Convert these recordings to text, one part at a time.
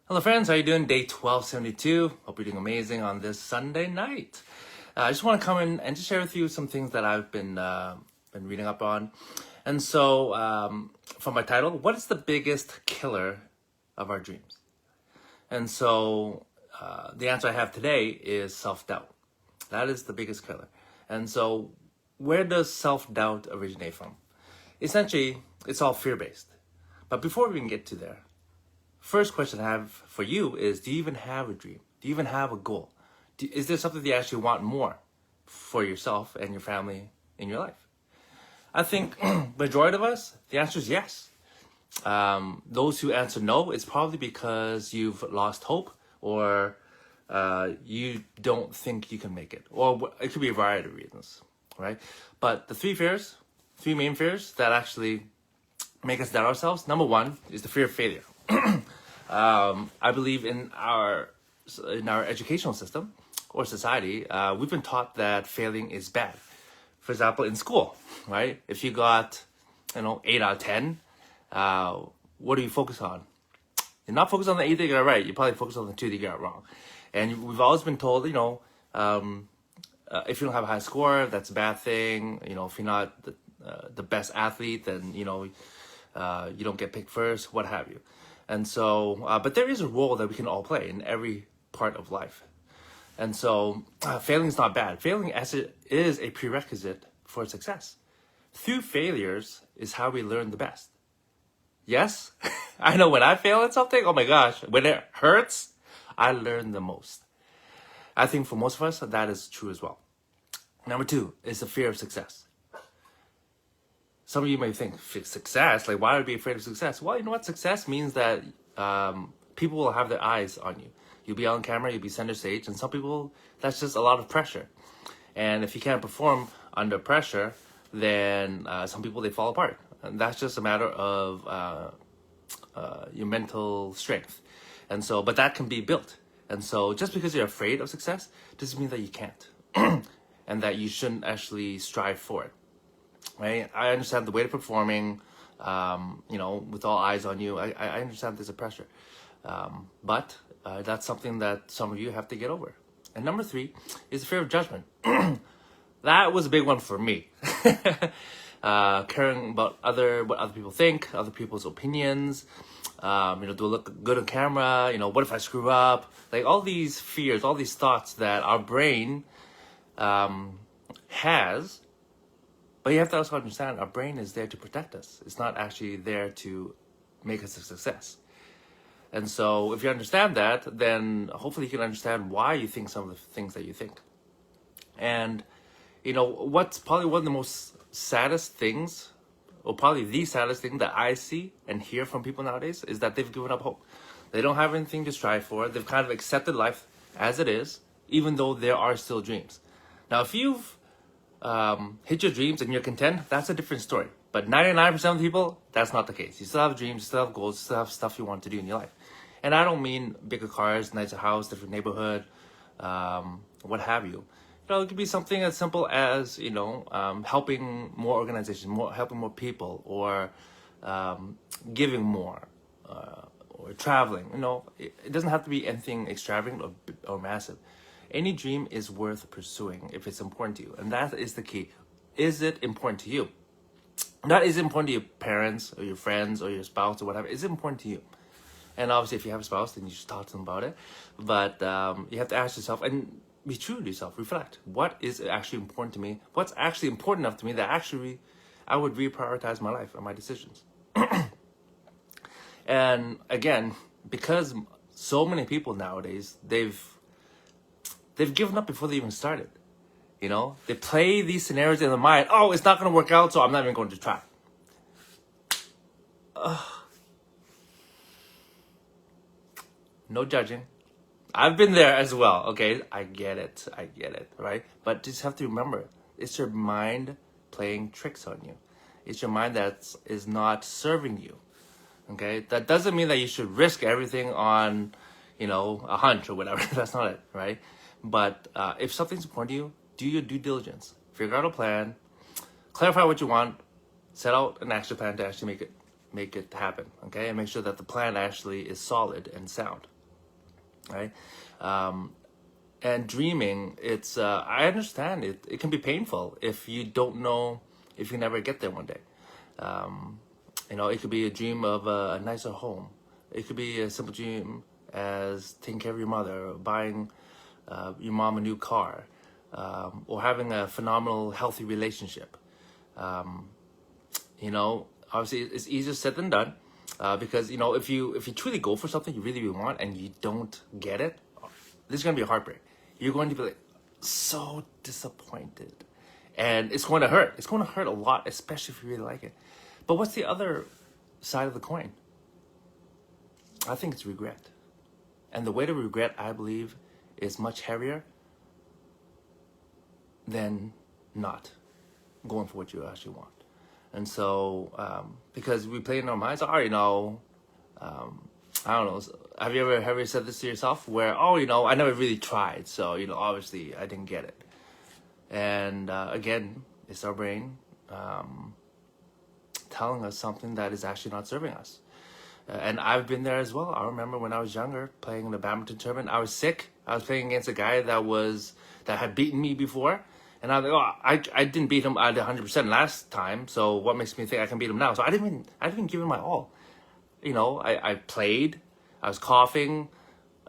Hello friends, how you doing? Day 1272. Hope you're doing amazing on this Sunday night. I just want to come in and just share with you some things that I've been reading up on. And so, from my title, what is the biggest killer of our dreams? And so, the answer I have today is self-doubt. That is the biggest killer. And so, where does self-doubt originate from? Essentially, it's all fear-based. But before we can get to there, first question I have for you is, do you even have a dream? Do you even have a goal? Is there something that you actually want more for yourself and your family in your life? I think majority of us, the answer is yes. Those who answer no, it's probably because you've lost hope or you don't think you can make it. Or it could be a variety of reasons, right? But the three main fears that actually make us doubt ourselves, number one is the fear of failure. I believe in our educational system or society, we've been taught that failing is bad. For example, in school, right? If you got, 8 out of 10, what do you focus on? You're not focused on the 8 that you got right. You probably focus on the 2 that you got wrong. And we've always been told, if you don't have a high score, that's a bad thing. If you're not the best athlete, then, you don't get picked first, what have you. And so, but there is a role that we can all play in every part of life. And so, failing is not bad. Failing as it is a prerequisite for success. Through failures is how we learn the best. Yes, I know when I fail at something, oh my gosh, when it hurts, I learn the most. I think for most of us, that is true as well. Number 2 is the fear of success. Some of you may think, success? Like, why would I be afraid of success? Well, you know what? Success means that people will have their eyes on you. You'll be on camera, you'll be center stage, and some people, that's just a lot of pressure. And if you can't perform under pressure, then some people, they fall apart. And that's just a matter of your mental strength. And so, but that can be built. And so, just because you're afraid of success doesn't mean that you can't. And that you shouldn't actually strive for it. Right? I understand the weight of performing, with all eyes on you. I understand there's a pressure. But that's something that some of you have to get over. And number 3 is the fear of judgment. That was a big one for me. Caring about what other people think, other people's opinions. Do I look good on camera? What if I screw up? Like all these fears, all these thoughts that our brain has. But you have to also understand our brain is there to protect us. It's not actually there to make us a success. And so if you understand that, then hopefully you can understand why you think some of the things that you think. And, what's probably one of the most saddest things, or probably the saddest thing that I see and hear from people nowadays is that they've given up hope. They don't have anything to strive for. They've kind of accepted life as it is, even though there are still dreams. Now, if you've hit your dreams and you're content, that's a different story. But 99% of the people, that's not the case. You still have dreams, you still have goals, you still have stuff you want to do in your life. And I don't mean bigger cars, nicer house, different neighborhood, what have you. It could be something as simple as, helping more organizations, helping more people, or giving more, or traveling. It doesn't have to be anything extravagant or massive. Any dream is worth pursuing if it's important to you. And that is the key. Is it important to you? That is important to your parents or your friends or your spouse or whatever. Is it important to you? And obviously, if you have a spouse, then you should talk to them about it. But you have to ask yourself and be true to yourself. Reflect. What is actually important to me? What's actually important enough to me that actually I would reprioritize my life and my decisions? And again, because so many people nowadays, they've given up before they even started. They play these scenarios in their mind. Oh, it's not going to work out, so I'm not even going to try. No judging. I've been there as well, okay? I get it, right? But just have to remember, it's your mind playing tricks on you. It's your mind that is not serving you, okay? That doesn't mean that you should risk everything on, a hunch or whatever. That's not it, right? But if something's important to you, do your due diligence. Figure out a plan. Clarify what you want. Set out an action plan to actually make it happen. Okay, and make sure that the plan actually is solid and sound. right? And dreaming, it's I understand it can be painful if you don't know if you never get there one day. um, it could be a dream of a nicer home. It could be a simple dream as taking care of your mother, or buying your mom a new car, or having a phenomenal healthy relationship. um, Obviously it's easier said than done, because if you truly go for something you really, really want and you don't get it, this is going to be a heartbreak. You're going to be like so disappointed, and it's going to hurt. It's going to hurt a lot, especially if you really like it. But what's the other side of the coin? I think it's regret. And the way to regret, I believe, is much heavier than not going for what you actually want. And so, because we play in our minds, I don't know. Have you ever said this to yourself where, I never really tried. So, obviously I didn't get it. And again, it's our brain telling us something that is actually not serving us. And I've been there as well. I remember when I was younger playing in the badminton tournament, I was sick. I was playing against a guy that had beaten me before. And I was like, I didn't beat him at 100% last time. So what makes me think I can beat him now? So I didn't even give him my all. I played. I was coughing.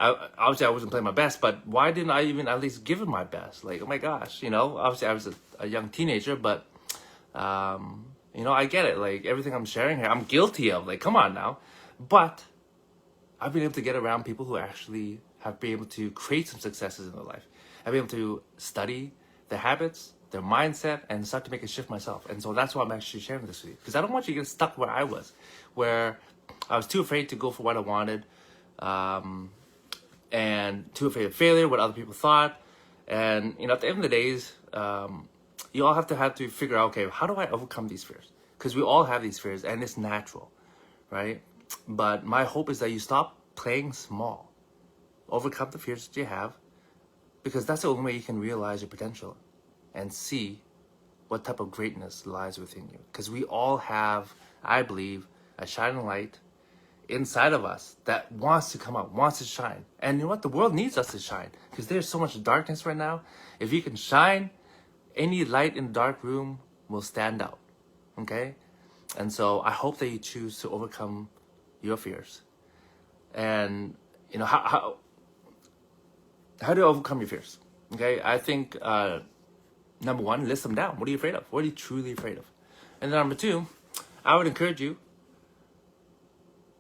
Obviously I wasn't playing my best, but why didn't I even at least give him my best? Like, oh my gosh, obviously I was a young teenager, but, I get it. Like, everything I'm sharing here, I'm guilty of. Like, come on now. But I've been able to get around people who actually have been able to create some successes in their life. I've been able to study their habits, their mindset, and start to make a shift myself. And so that's why I'm actually sharing this with you. Because I don't want you to get stuck where I was, where I was too afraid to go for what I wanted, and too afraid of failure, what other people thought. And, at the end of the days, you all have to figure out, okay, how do I overcome these fears? Because we all have these fears, and it's natural, right? But my hope is that you stop playing small. Overcome the fears that you have, because that's the only way you can realize your potential and see what type of greatness lies within you. Because we all have, I believe, a shining light inside of us that wants to come out, wants to shine. And you know what? The world needs us to shine, because there's so much darkness right now. If you can shine, any light in the dark room will stand out. Okay? And so I hope that you choose to overcome your fears. And how do you overcome your fears? Okay, I think number one, list them down. What are you afraid of? What are you truly afraid of? And then number two, I would encourage you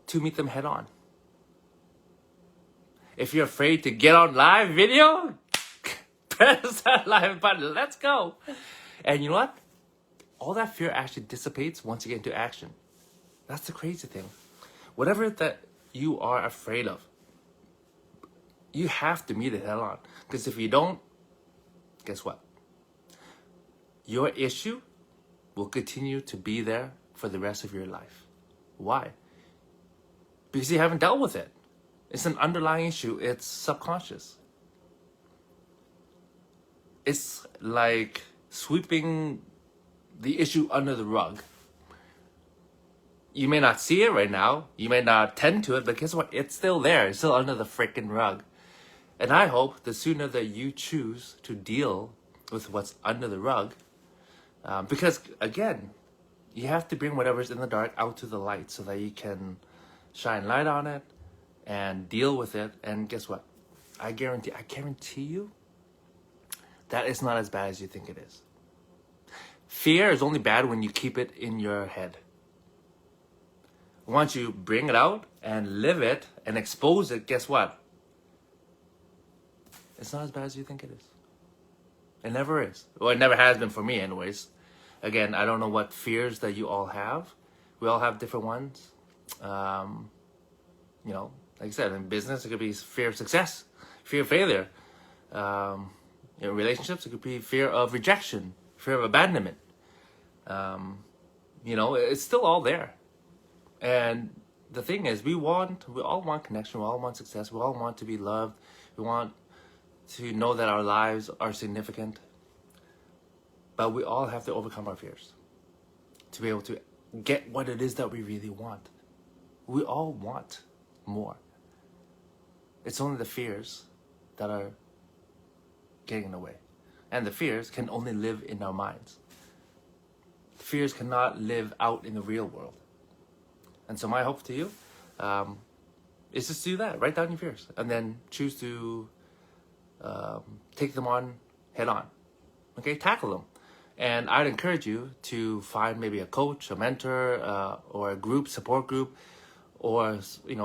to meet them head on. If you're afraid to get on live video, press that live button. Let's go. And you know what? All that fear actually dissipates once you get into action. That's the crazy thing. Whatever that you are afraid of, you have to meet it head on. Because if you don't, guess what? Your issue will continue to be there for the rest of your life. Why? Because you haven't dealt with it. It's an underlying issue. It's subconscious. It's like sweeping the issue under the rug. You may not see it right now. You may not tend to it, but guess what? It's still there. It's still under the freaking rug. And I hope the sooner that you choose to deal with what's under the rug, because again, you have to bring whatever's in the dark out to the light so that you can shine light on it and deal with it. And guess what? I guarantee you that it's not as bad as you think it is. Fear is only bad when you keep it in your head. Once you bring it out and live it and expose it, guess what? It's not as bad as you think it is. It never is. Well, it never has been for me anyways. Again, I don't know what fears that you all have. We all have different ones. Like I said, in business, it could be fear of success, fear of failure. In relationships, it could be fear of rejection, fear of abandonment. It's still all there. And the thing is, we all want connection, we all want success, we all want to be loved, we want to know that our lives are significant. But we all have to overcome our fears to be able to get what it is that we really want. We all want more. It's only the fears that are getting in the way. And the fears can only live in our minds. Fears cannot live out in the real world. And so my hope to you is just do that. Write down your fears and then choose to take them on head on. Okay, tackle them. And I'd encourage you to find maybe a coach, a mentor, or a group, support group, or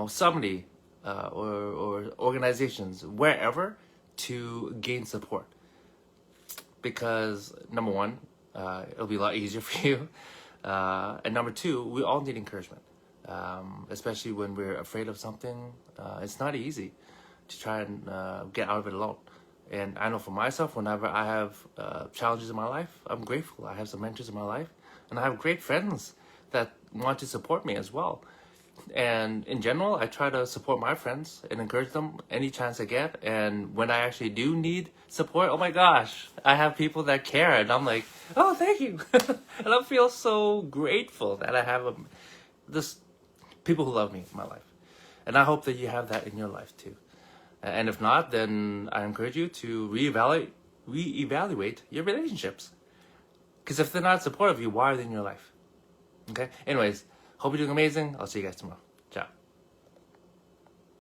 somebody or organizations, wherever, to gain support. Because number one, it'll be a lot easier for you. And number two, we all need encouragement. Especially when we're afraid of something. It's not easy to try and get out of it alone. And I know for myself, whenever I have challenges in my life, I'm grateful. I have some mentors in my life, and I have great friends that want to support me as well. And in general, I try to support my friends and encourage them any chance I get. And when I actually do need support, oh my gosh, I have people that care, and I'm like, oh, thank you. And I feel so grateful that I have this people who love me in my life. And I hope that you have that in your life too. And if not, then I encourage you to reevaluate your relationships. Because if they're not supportive of you, why are they in your life? Okay? Anyways, hope you're doing amazing. I'll see you guys tomorrow.